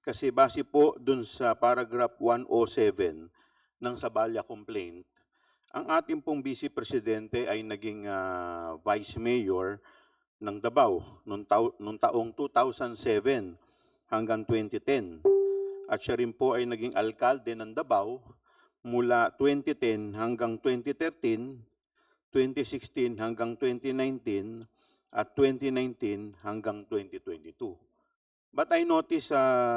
Kasi base po dun sa paragraph 107 ng Sabaya complaint, ang ating pong Vice Presidente ay naging Vice Mayor ng Davao nung taong 2007 hanggang 2010. At siya rin po ay naging alkalde ng Davao mula 2010 hanggang 2013, 2016 hanggang 2019, at 2019 hanggang 2022. But I notice,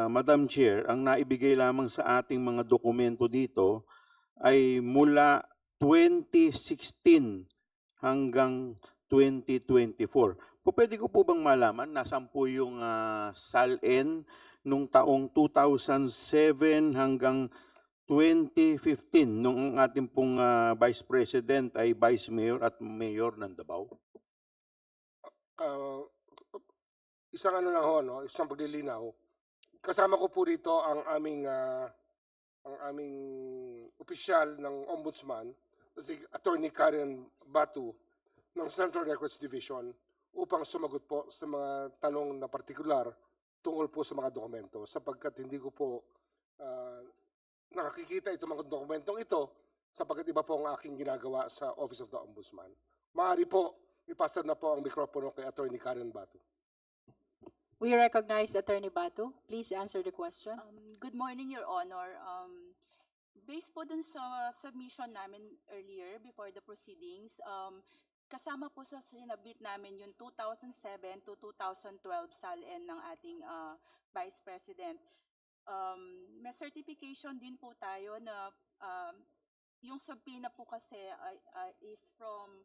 Madam Chair, ang naibigay lamang sa ating mga dokumento dito ay mula 2016 hanggang 2024. Pwede ko po bang malaman, nasan po yung SALN nung taong 2007 hanggang 2015 nung ang ating pong Vice President ay Vice Mayor at Mayor ng Davao? Isang ano lang ho, no? Isang paglilinaw. Kasama ko po dito ang aming opisyal ng Ombudsman, si Attorney Karen Batu ng Central Records Division upang sumagot po sa mga tanong na partikular tungkol po sa mga dokumento sapagkat hindi ko po nakikita itong mga dokumentong ito sapagkat iba po ang aking ginagawa sa Office of the Ombudsman. Maaari po, ipasa na po ang mikropono kay Attorney Karen Batu. We recognize Attorney Batu. Please answer the question. Good morning, Your Honor. Based po dun sa submission namin earlier before the proceedings, kasama po sa sinabit namin yung 2007 to 2012 SALN ng ating Vice President. May certification din po tayo na yung subpoena po kasi is from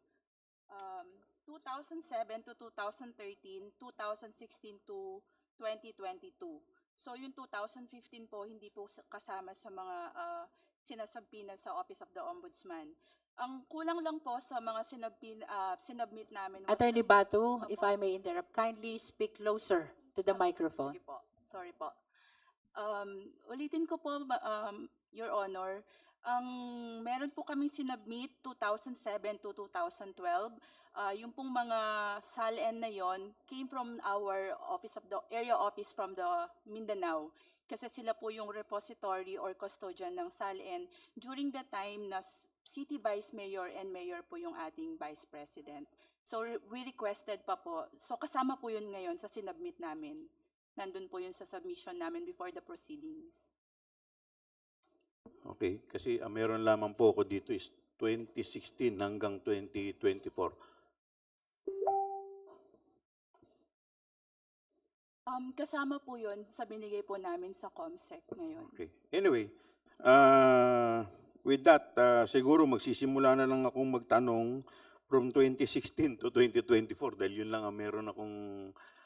2007 to 2013, 2016 to 2022. So yung 2015 po hindi po kasama sa mga sinasubmit sa Office of the Ombudsman. Ang kulang lang po sa mga sinubmit namin. Attorney Batu, if I may interrupt, kindly speak closer to the microphone. Sige po. Sorry po. Ulitin ko po, Your Honor, ang meron po kaming sinubmit 2007 to 2012. Yung pong mga SALN na yon came from our area office from the Mindanao. Kasi sila po yung repository or custodian ng SALN during the time na City Vice Mayor and Mayor po yung ating Vice President. So we requested pa po. So kasama po yun ngayon sa sinubmit namin. Nandun po yun sa submission namin before the proceedings. Okay, kasi meron lamang po ako dito is 2016 hanggang 2024. Kasama po yun sa binigay po namin sa COMSEC ngayon. Okay. Anyway, with that, siguro magsisimula na lang akong magtanong from 2016 to 2024 dahil yun lang ang meron akong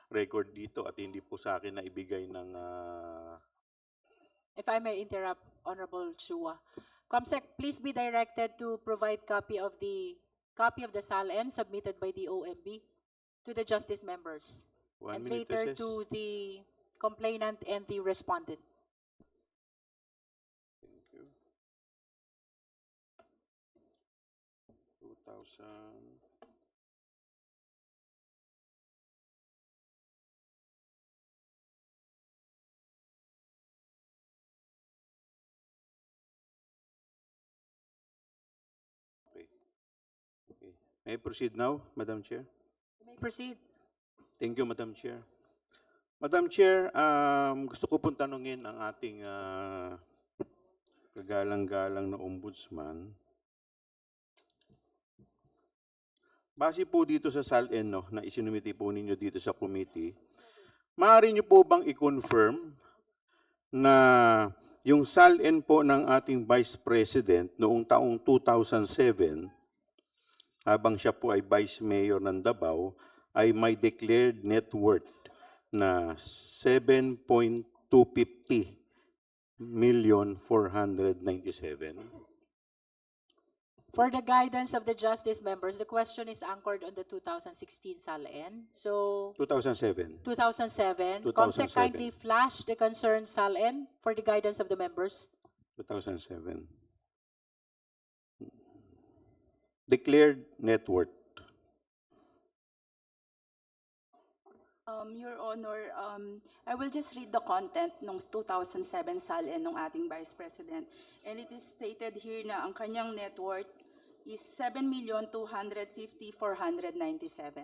record dito at hindi po sa akin na ibigay ng... If I may interrupt, Honorable Chua. COMSEC, please be directed to provide copy of the SALN submitted by the OMB to the justice members. 1 and minute later recess. to the complainant and the respondent. Thank you. 2000. Okay. Okay. May I proceed now, Madam Chair? You may proceed. Thank you, Madam Chair. Madam Chair, gusto ko pong tanungin ang ating kagalang-galang na ombudsman. Base po dito sa SALN na isinumiti po ninyo dito sa committee, maaari niyo po bang i-confirm na yung SALN po ng ating Vice President noong taong 2007, habang siya po ay Vice Mayor ng Davao, ay may declared net worth na 7.250 million 497. For the guidance of the justice members, the question is anchored on the 2016 SALN. So, 2007. 2007. 2007. COMSEC kindly flash the concerned SALN for the guidance of the members. 2007. Declared net worth. Your Honor, I will just read the content ng 2007 SALN ng ating Vice President. And it is stated here na ang kanyang net worth is 7,250,497.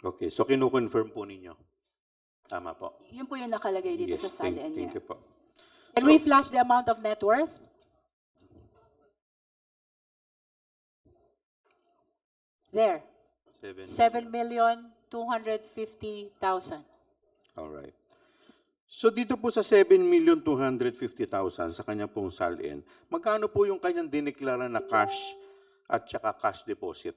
Okay, so kinukonfirm po ninyo. Tama po. Yun po yung nakalagay dito sa SALN thank niya. you po. Can we flash the amount of net worth? There, 7,250,000. All right. So dito po sa 7,250,000 sa kanya pong SALN, magkano po yung kanyang dineklara na cash at saka cash deposit?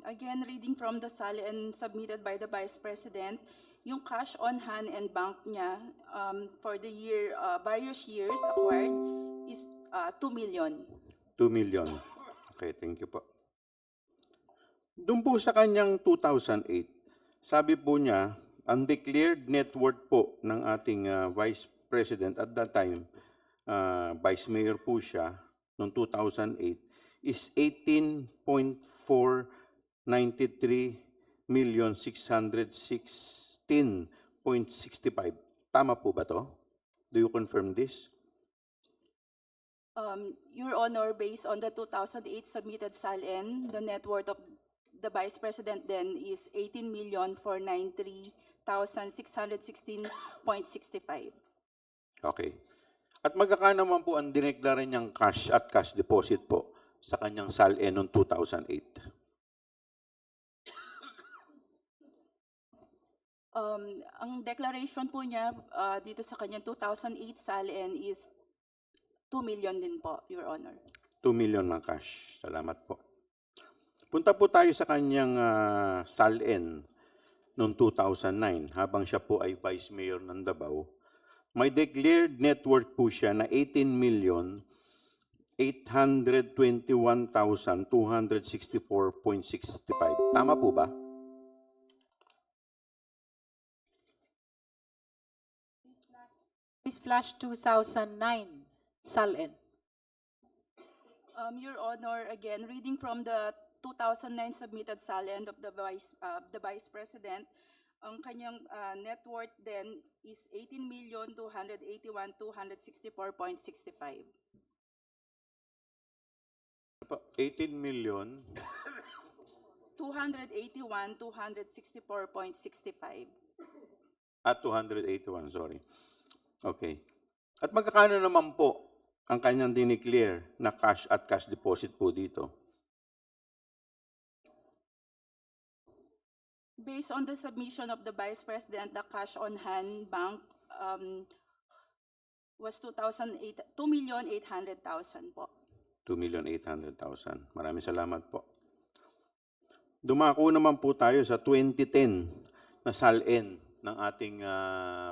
Again, reading from the SALN submitted by the Vice President, yung cash on hand and bank niya for the year, various years acquired is 2 million. 2 million. Okay, thank you po. Doon po sa kanyang 2008, sabi po niya, ang declared net worth po ng ating Vice President at that time, Vice Mayor po siya, noong 2008, is 18.493,616.65. Tama po ba to? Do you confirm this? Your Honor, based on the 2008 submitted SALN, the net worth of the Vice President then is 18,493,616.65. Okay. At magkano naman po ang dineklara niyang cash at cash deposit po sa kanyang SALN noong 2008? Ang declaration po niya dito sa kanyang 2008 SALN is 2 million din po, Your Honor. 2 million na cash. Salamat po. Punta po tayo sa kanyang SALN noong 2009 habang siya po ay Vice Mayor ng Davao. May declared net worth po siya na 18,821,264.65. Tama po ba? Please flash 2009 SALN. Your Honor, again, reading from the 2009 submitted SALN of the Vice President, ang kanyang net worth then is 18,281,264.65. 18 million 281,264.65. at 281, sorry. Okay. At magkano naman po ang kanyang dineclare na cash at cash deposit po dito? Based on the submission of the Vice President, the cash on hand bank was 2,800,000 po. 2,800,000. Maraming salamat po. Dumako naman po tayo sa 2010 na SALN ng ating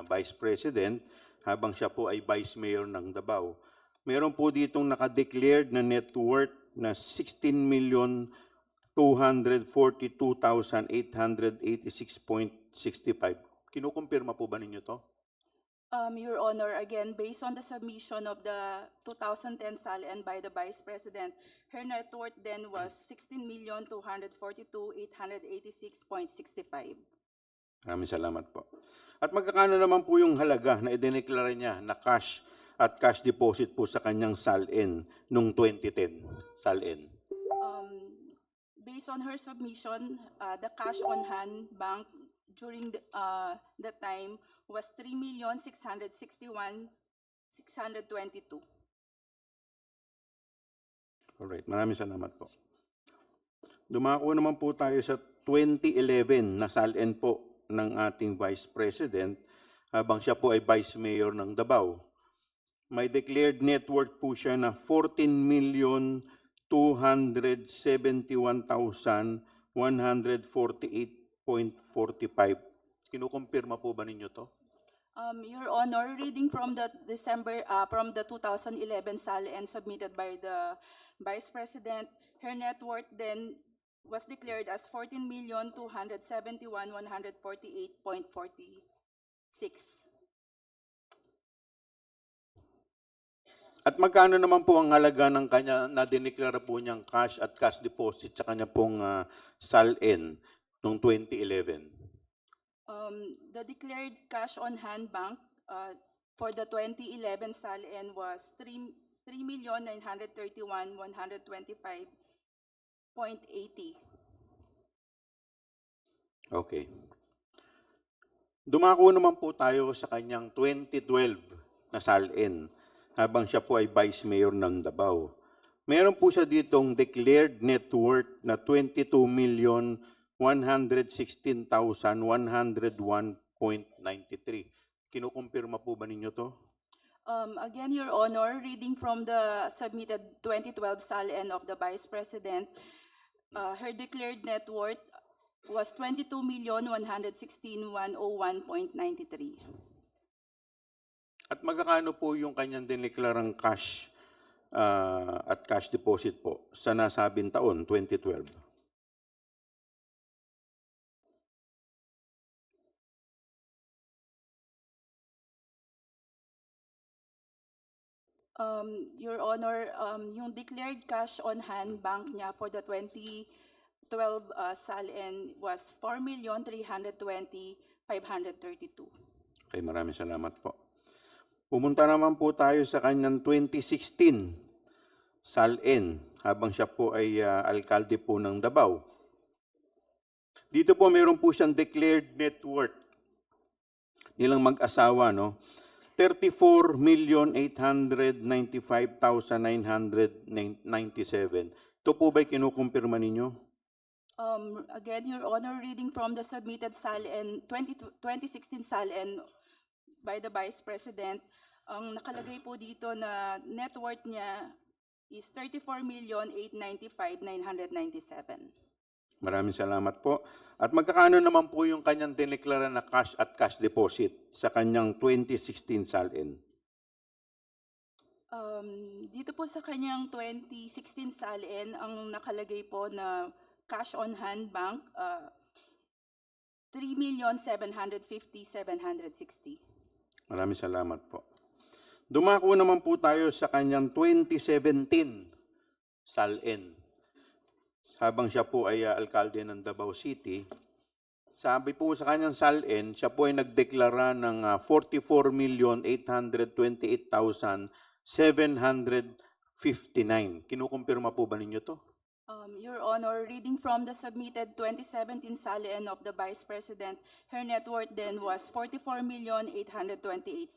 Vice President habang siya po ay Vice Mayor ng Davao. Meron po ditong nakadeclared na net worth na 16,242,886.65. Kinukumpirma po ba ninyo to? Your Honor, again, based on the submission of the 2010 SALN by the Vice President, her net worth then was 16,242,886.65. Maraming salamat po. At magkakano naman po yung halaga na idineklara niya na cash at cash deposit po sa kanyang SALN noong 2010 SALN? Based on her submission, the cash on hand bank during the time was 3,661,622. Alright, maraming salamat po. Dumako naman po tayo sa 2011 na SALN po ng ating Vice President habang siya po ay Vice Mayor ng Davao. May declared net worth po siya na 14,271,148.45. Kinukumpirma po ba ninyo to? Your Honor, reading from the from the 2011 SALN submitted by the Vice President, her net worth then was declared as 14,271,148.46. At magkano naman po ang halaga ng kanya na dineklara po niyang cash at cash deposit sa kanya pong SALN noong 2011? The declared cash on hand bank for the 2011 SALN was 3,931,125.80. Okay. Dumako naman po tayo sa kanyang 2012 na SALN habang siya po ay Vice Mayor ng Davao. Meron po siya ditong declared net worth na 22,116,101.93. Kinukumpirma po ba ninyo to? Again, Your Honor, reading from the submitted 2012 SALN of the Vice President, her declared net worth was 22,116,101.93. At magkano po yung kanyang dineklarang cash at cash deposit po sa nasabing taon, 2012? Your Honor, yung declared cash on hand bank niya for the 2012 SALN was 4,320,532. Okay, maraming salamat po. Pumunta naman po tayo sa kanyang 2016 SALN habang siya po ay alkalde po ng Davao. Dito po meron po siyang declared net worth nilang mag-asawa, no? 34,895,997. Ito po ba'y kinukumpirma ninyo? Again, Your Honor, reading from the submitted SALN, 2016 SALN by the Vice President, ang nakalagay po dito na net worth niya is 34,895,997. Maraming salamat po. At magkakano naman po yung kanyang dineklara na cash at cash deposit sa kanyang 2016 SALN? Dito po sa kanyang 2016 SALN, ang nakalagay po na cash on hand bank, 3,750,760. Maraming salamat po. Dumako naman po tayo sa kanyang 2017 SALN. Habang siya po ay alkalde ng Davao City, sabi po sa kanyang SALN, siya po ay nagdeklara ng 44,828,759. Kinukumpirma po ba ninyo to? Your Honor, reading from the submitted 2017 SALN of the Vice President, her net worth then was 44,828,759.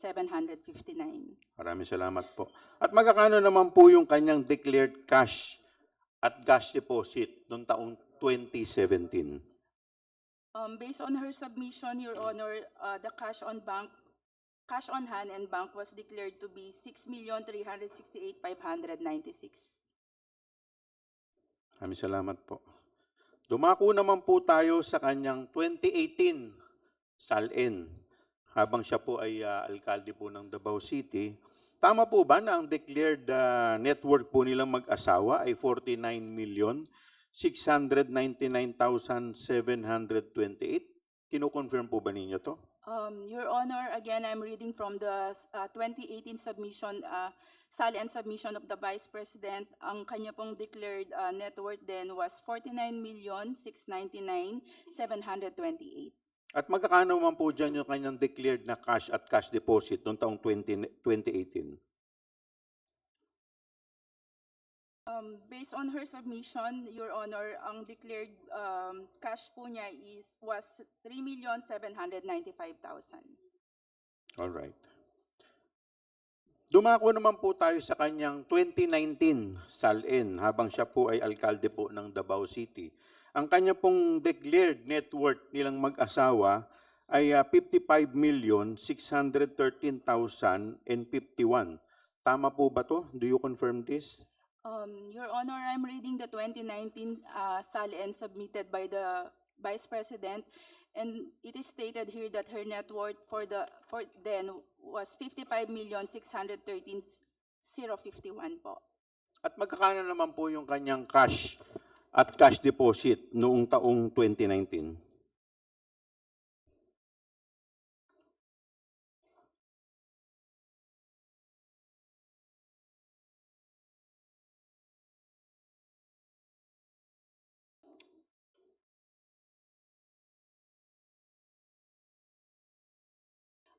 Maraming salamat po. At magkakano naman po yung kanyang declared cash at cash deposit noong taong 2017? Based on her submission, Your Honor, the cash on hand and bank was declared to be 6,368,596. Maraming salamat po. Dumako naman po tayo sa kanyang 2018 SALN habang siya po ay alkalde po ng Davao City. Tama po ba na ang declared net worth po nilang mag-asawa ay 49,699,728? Kinukonfirm po ba ninyo to? Your Honor, again, I'm reading from the 2018 submission, SALN submission of the Vice President. Ang kanya pong declared net worth then was 49,699,728. At magkakano naman po dyan yung kanyang declared na cash at cash deposit noong taong 2018? Based on her submission, Your Honor, ang declared cash po niya was 3,795,000. All right. Dumako naman po tayo sa kanyang 2019 SALN habang siya po ay alkalde po ng Davao City. Ang kanya pong declared net worth nilang mag-asawa ay 55,613,051. Tama po ba to? Do you confirm this? Your Honor, I'm reading the 2019 SALN submitted by the Vice President, and it is stated here that her net worth for then was 55,613,051 po. At magkakano naman po yung kanyang cash at cash deposit noong taong 2019?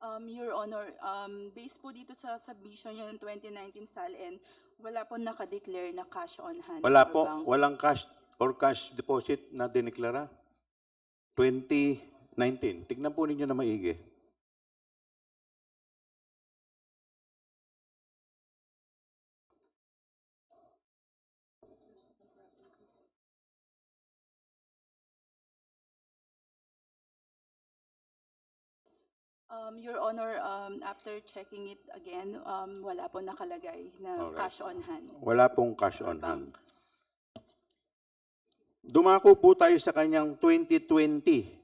Your Honor, based po dito sa submission niyo ng 2019 SALN, wala po nakadeclare na cash on hand. Wala or po, bank. walang cash or cash deposit na diniklara? 2019. Tignan po ninyo na maigi. Your Honor, after checking it again, wala po nakalagay na Alright. cash on hand. Wala pong cash or on bank. hand. Dumako po tayo sa kanyang 2020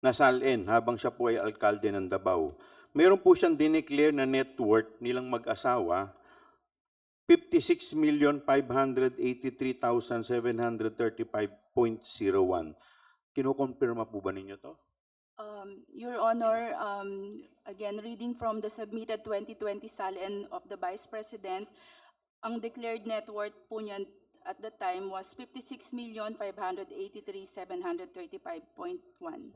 na SALN habang siya po ay alkalde ng Davao. Meron po siyang dineclare na net worth nilang mag-asawa, 56,583,735.01. Kinukonfirma po ba ninyo to? Your Honor, again, reading from the submitted 2020 SALN of the Vice President, ang declared net worth po niyan at the time was 56,583,735.1.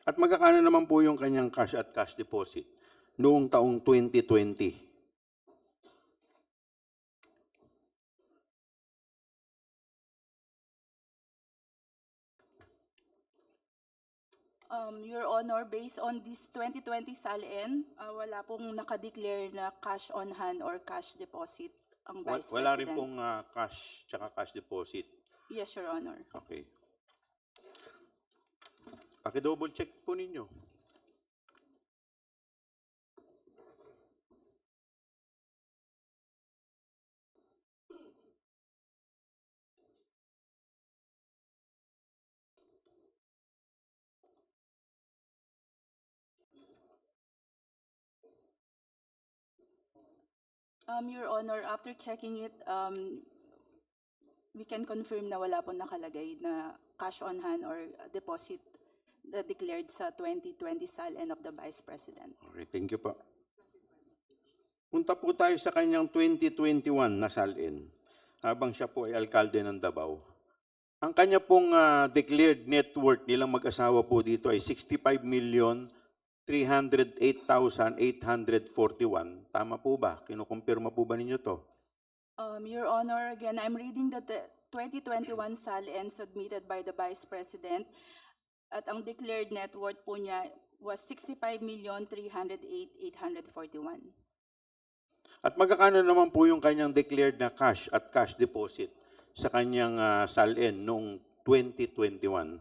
At magkakano naman po yung kanyang cash at cash deposit noong taong 2020? Your Honor, based on this 2020 SALN, wala pong nakadeclare na cash on hand or cash deposit ang Vice Wala rin President. pong cash tsaka cash deposit. Yes, Your Honor. Okay. Paki-double check po ninyo. Your Honor, after checking it, we can confirm na wala pong nakalagay na cash on hand or deposit na declared sa 2020 SALN of the Vice President. Okay, thank you po. Punta po tayo sa kanyang 2021 na SALN habang siya po ay alkalde ng Davao. Ang kanya pong declared net worth nilang mag-asawa po dito ay 65,308,841. Tama po ba? Kinukumpirma po ba ninyo to? Your Honor, again, I'm reading the 2021 SALN submitted by the Vice President at ang declared net worth po niya was 65,308,841. At magkakano naman po yung kanyang declared na cash at cash deposit sa kanyang SALN noong 2021?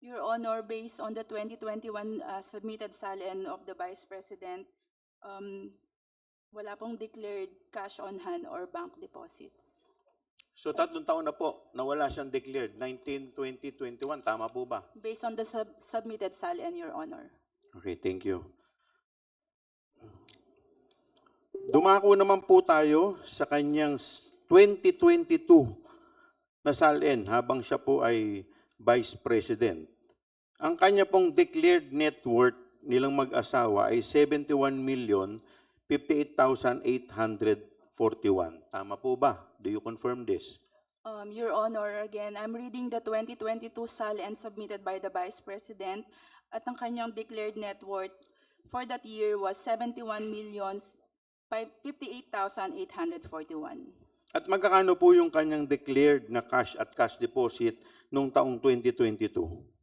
Your Honor, based on the 2021 submitted SALN of the Vice President, wala pong declared cash on hand or bank deposits. So 3 taon na po, nawala siyang declared, 19, 20, 21, tama po ba? Based on the submitted SALN, Your Honor. Okay, thank you. Dumako naman po tayo sa kanyang 2022 na SALN habang siya po ay Vice President. Ang kanya pong declared net worth nilang mag-asawa ay 71,058,841. Tama po ba? Do you confirm this? Your Honor, again, I'm reading the 2022 SALN submitted by the Vice President at ang kanyang declared net worth for that year was 71,058,841. At magkakano po yung kanyang declared na cash at cash deposit noong taong 2022?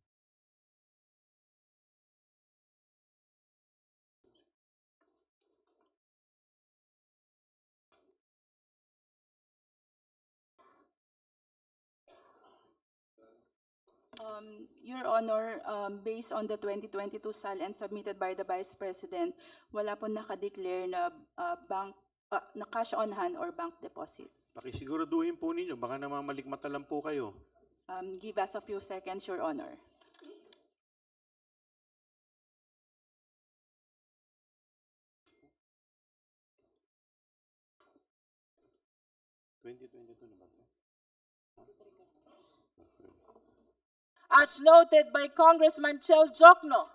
Your Honor, based on the 2022 SALN submitted by the Vice President, wala po nakadeclare na bank na cash on hand or bank deposits. Pakisiguraduhin po ninyo, baka namamalikmata lang po kayo. Give us a few seconds, Your Honor. As noted by Congressman Chel Jokno.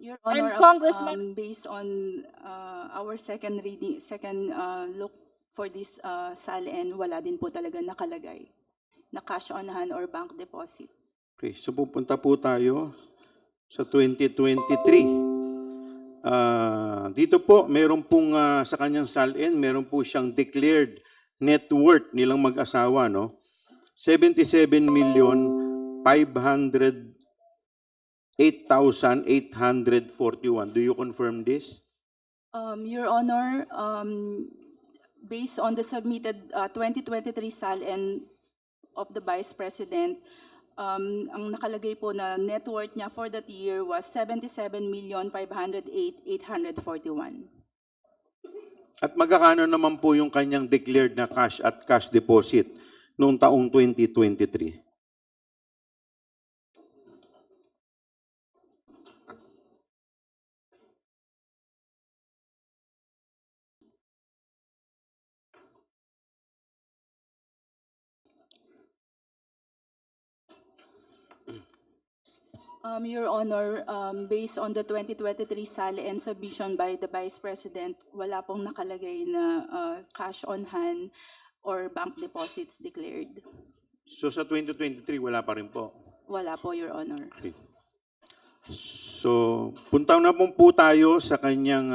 Your And Honor, Congressman- based on our second look for this SALN, wala din po talaga nakalagay na cash on hand or bank deposit. Okay, so pupunta po tayo sa 2023. Dito po, meron pong sa kanyang SALN, meron po siyang declared net worth nilang mag-asawa, no? 77,508,841. Do you confirm this? Your Honor, based on the submitted 2023 SALN of the Vice President, ang nakalagay po na net worth niya for that year was 77,508,841. At magkakano naman po yung kanyang declared na cash at cash deposit noong taong 2023? Your Honor, based on the 2023 SALN submission by the Vice President, wala pong nakalagay na cash on hand or bank deposits declared. So sa 2023, wala pa rin po. Wala po, Your Honor. Okay. So, punta na po tayo sa kanyang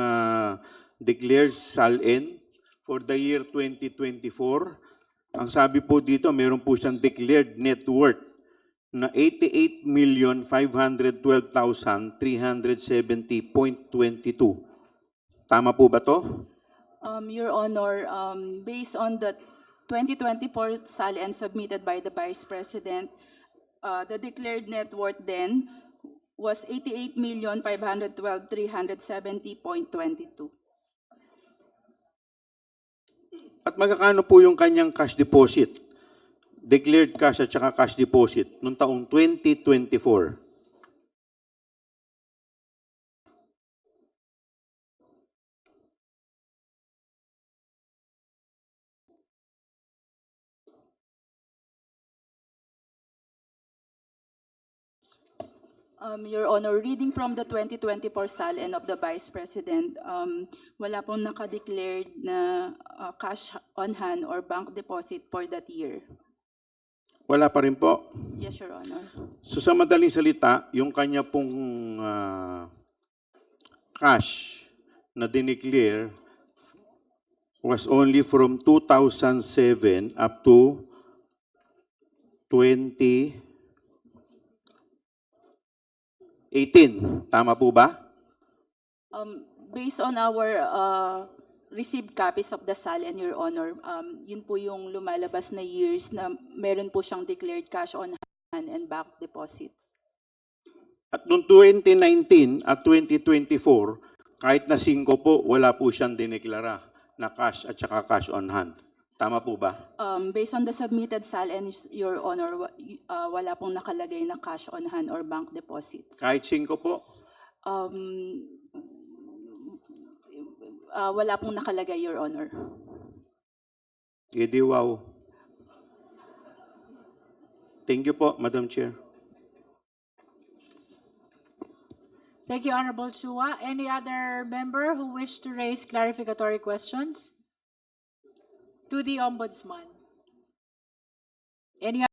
declared SALN for the year 2024. Ang sabi po dito, meron po siyang declared net worth na 88,512,370.22. Tama po ba to? Your Honor, based on the 2024 SALN submitted by the Vice President, the declared net worth then was 88,512,370.22. At magkakano po yung kanyang cash deposit? Declared cash at saka cash deposit noong taong 2024. Your Honor, reading from the 2024 SALN of the Vice President, wala pong nakadeclared na cash on hand or bank deposit for that year. Wala pa rin po. Yes, Your Honor. So sa madaling salita, yung kanya pong cash na dineclare was only from 2007 up to 2018. Tama po ba? Based on our received copies of the SALN, Your Honor, yun po yung lumalabas na years na meron po siyang declared cash on hand and bank deposits. At noong 2019 at 2024, kahit na 5 po, wala po siyang dineklara na cash at saka cash on hand. Tama po ba? Based on the submitted SALN, Your Honor, wala pong nakalagay na cash on hand or bank deposits. Kahit 5 po? Wala pong nakalagay, Your Honor. Edi wow. Thank you po, Madam Chair. Thank you, Honorable Chua. Any other member who wish to raise clarificatory questions to the Ombudsman? Any